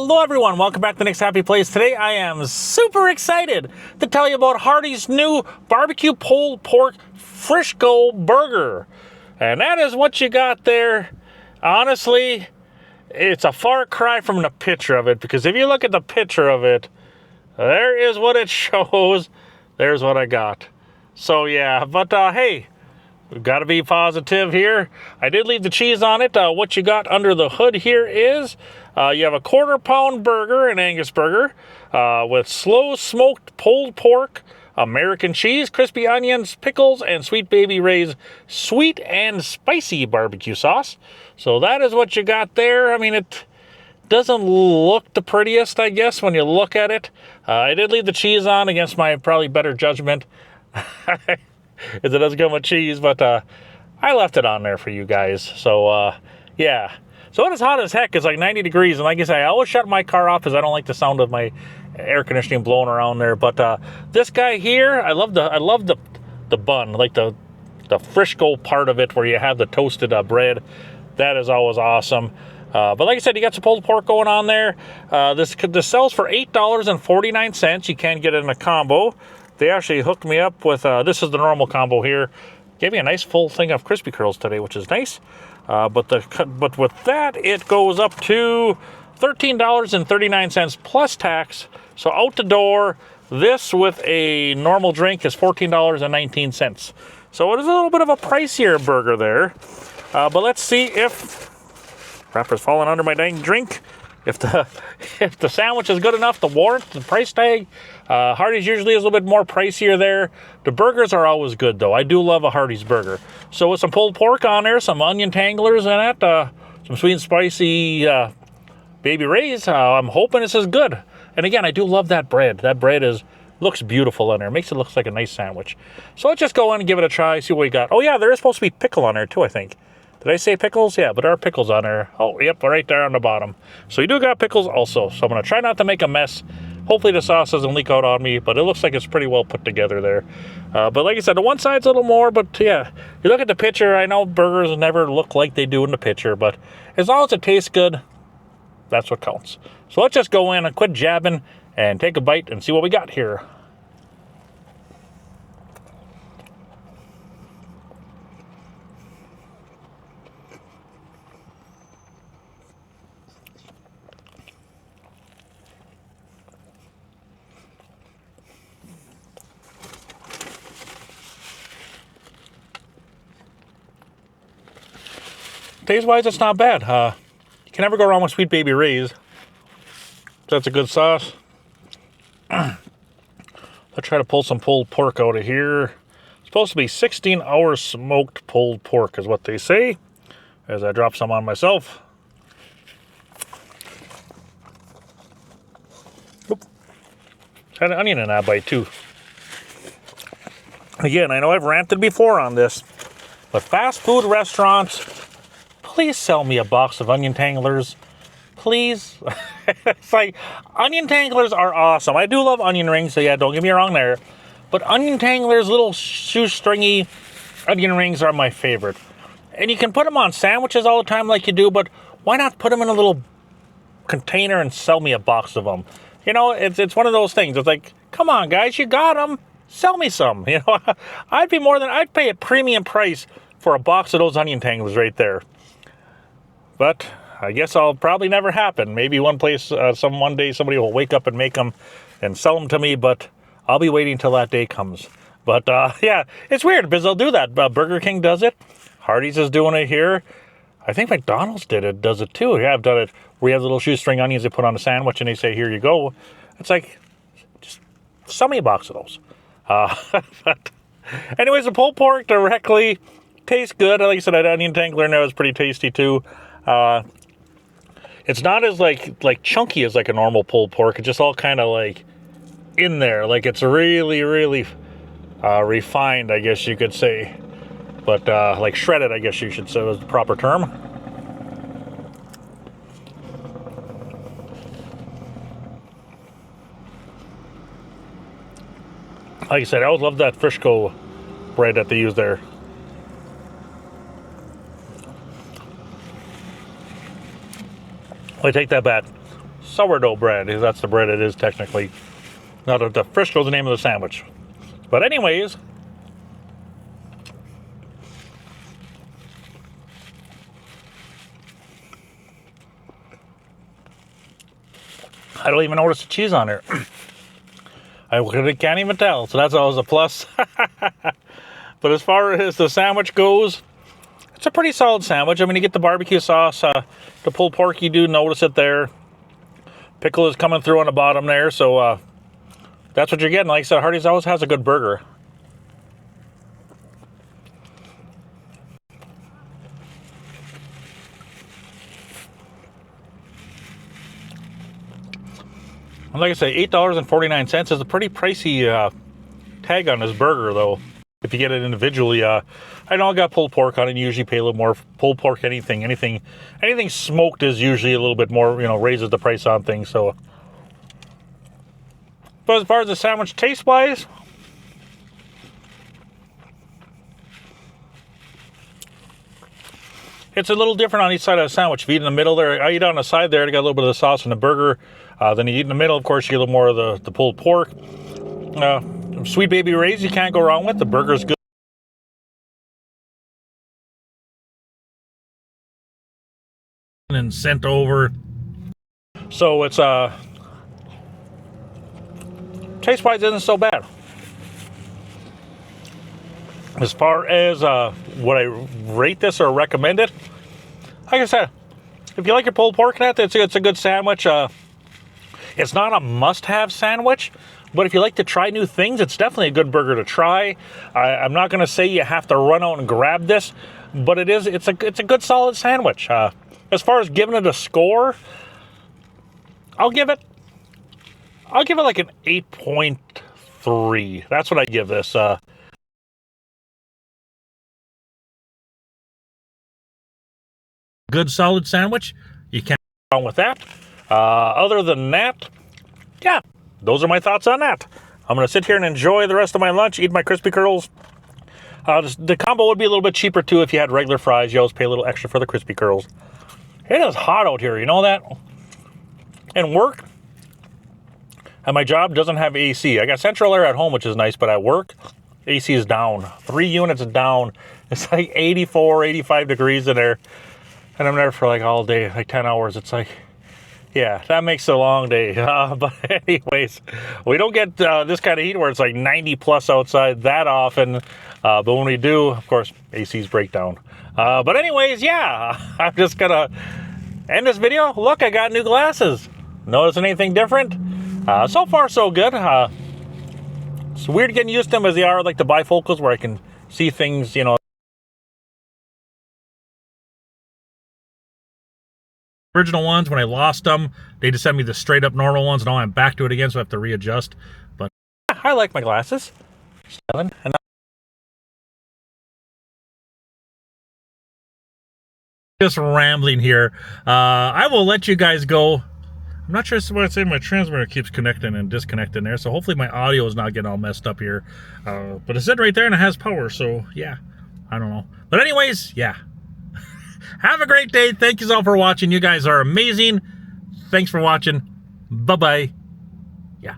Hello everyone, welcome back to the next happy place. Today I am super excited to tell you about Hardee's new barbecue pulled pork Frisco burger. And that is what you got there. Honestly, it's a far cry from the picture of it, because if you look at the picture of it, there is what it shows. There's what I got. So yeah, but hey, we've got to be positive here. I did leave the cheese on it. What you got under the hood here is you have a 1/4 pound burger, an Angus burger, with slow smoked pulled pork, American cheese, crispy onions, pickles, and Sweet Baby Ray's sweet and spicy barbecue sauce. So that is what you got there. I mean, it doesn't look the prettiest, I guess, when you look at it. I did leave the cheese on against my probably better judgment. As it does come with cheese, but I left it on there for you guys. So yeah, so it is hot as heck. It's like 90 degrees, and like I say, I always shut my car off because I don't like the sound of my air conditioning blowing around there. But this guy here, I love the bun, like the Frisco part of it, where you have the toasted bread. That is always awesome. But like I said, you got some pulled pork going on there. This sells for $8.49. You can get it in a combo. They actually hooked me up with, this is the normal combo here. Gave me a nice full thing of crispy curls today, which is nice. But with that, it goes up to $13.39 plus tax. So out the door, this with a normal drink is $14.19. So it is a little bit of a pricier burger there. But let's see if, wrapper's falling under my dang drink. If the sandwich is good enough to warrant the price tag. Hardee's usually is a little bit more pricier there. The burgers are always good, though. I do love a Hardee's burger. So with some pulled pork on there, some onion tanglers in it, some sweet and spicy Baby Ray's, I'm hoping this is good. And again, I do love that bread. That bread looks beautiful on there. Makes it look like a nice sandwich. So let's just go in and give it a try, see what we got. Oh yeah, there is supposed to be pickle on there too, I think. Did I say pickles? Yeah, but there are pickles on there. Oh, yep, right there on the bottom. So you do got pickles also. So I'm going to try not to make a mess. Hopefully the sauce doesn't leak out on me, but it looks like it's pretty well put together there. But like I said, the one side's a little more, but yeah, you look at the picture, I know burgers never look like they do in the picture, but as long as it tastes good, that's what counts. So let's just go in and quit jabbing and take a bite and see what we got here. Taste-wise, it's not bad. You can never go wrong with Sweet Baby Ray's. That's a good sauce. Let's try to pull some pulled pork out of here. It's supposed to be 16 hours smoked pulled pork is what they say. As I drop some on myself. Oop. Had an onion in that bite too. Again, I know I've ranted before on this, but fast food restaurants, please sell me a box of onion tanglers. Please. It's like, onion tanglers are awesome. I do love onion rings, so yeah, don't get me wrong there. But onion tanglers, little shoestringy onion rings are my favorite. And you can put them on sandwiches all the time like you do, but why not put them in a little container and sell me a box of them? You know, it's one of those things. It's like, come on, guys, you got them. Sell me some. You know, I'd pay a premium price for a box of those onion tanglers right there. But I guess I'll probably never happen. Maybe one day somebody will wake up and make them and sell them to me, but I'll be waiting till that day comes. But yeah, it's weird because they'll do that. Burger King does it. Hardee's is doing it here. I think McDonald's does it too. Yeah, I've done it. We have little shoestring onions they put on a sandwich and they say, here you go. It's like, just sell me a box of those. But anyways, the pulled pork directly tastes good. Like I said, that onion tangler in there was pretty tasty too. It's not as like chunky as like a normal pulled pork. It's just all kind of like in there. Like it's really, really refined, I guess you could say. But like shredded, I guess you should say was the proper term. Like I said, I always love that Frisco bread that they use there. I take that back. sourdough bread. That's the bread it is technically. Now the Frisco is the name of the sandwich. But anyways, I don't even notice the cheese on there. I can't even tell, so that's always a plus. But as far as the sandwich goes, it's a pretty solid sandwich. I mean, you get the barbecue sauce, the pulled pork, you do notice it there. Pickle is coming through on the bottom there, so that's what you're getting. Like I said, Hardee's always has a good burger. And like I say, $8.49 is a pretty pricey tag on this burger, though. If you get it individually, I know I got pulled pork on it. You usually pay a little more. Pulled pork, anything smoked is usually a little bit more. Raises the price on things. So, but as far as the sandwich taste wise, it's a little different on each side of the sandwich. If you eat in the middle there, I eat on the side there. I got a little bit of the sauce in the burger. Then you eat in the middle, of course, you get a little more of the pulled pork. Sweet Baby Ray's you can't go wrong with. The burger's good. And sent over. So it's taste wise isn't so bad. As far as would I rate this or recommend it? Like I said, if you like your pulled pork nut, it's a good sandwich. It's not a must-have sandwich, but if you like to try new things, it's definitely a good burger to try. I'm not going to say you have to run out and grab this, but it's a good solid sandwich. As far as giving it a score, I'll give it like an 8.3. That's what I give this. Good solid sandwich. You can't go wrong with that. Other than that, yeah, those are my thoughts on that. I'm going to sit here and enjoy the rest of my lunch, eat my crispy curls. The combo would be a little bit cheaper too if you had regular fries. You always pay a little extra for the crispy curls. It is hot out here, you know that? And work, and my job doesn't have AC. I got central air at home, which is nice, but at work, AC is down. 3 units down. It's like 84, 85 degrees in there. And I'm there for like all day, like 10 hours. It's like, yeah, that makes it a long day. But anyways, we don't get this kind of heat where it's like 90 plus outside that often. But when we do, of course, ACs break down. But anyways, yeah, I'm just going to end this video. Look, I got new glasses. Notice anything different? So far, so good. It's weird getting used to them as they are like the bifocals where I can see things, Original ones, when I lost them, they just sent me the straight up normal ones. Now I'm back to it again, so I have to readjust. But I like my glasses. And just rambling here. I will let you guys go. I'm not sure what I'm saying. My transmitter keeps connecting and disconnecting there, so hopefully my audio is not getting all messed up here. But it's sitting right there and it has power, so yeah, I don't know. But anyways, yeah. Have a great day. Thank you all for watching. You guys are amazing. Thanks for watching. Bye-bye. Yeah.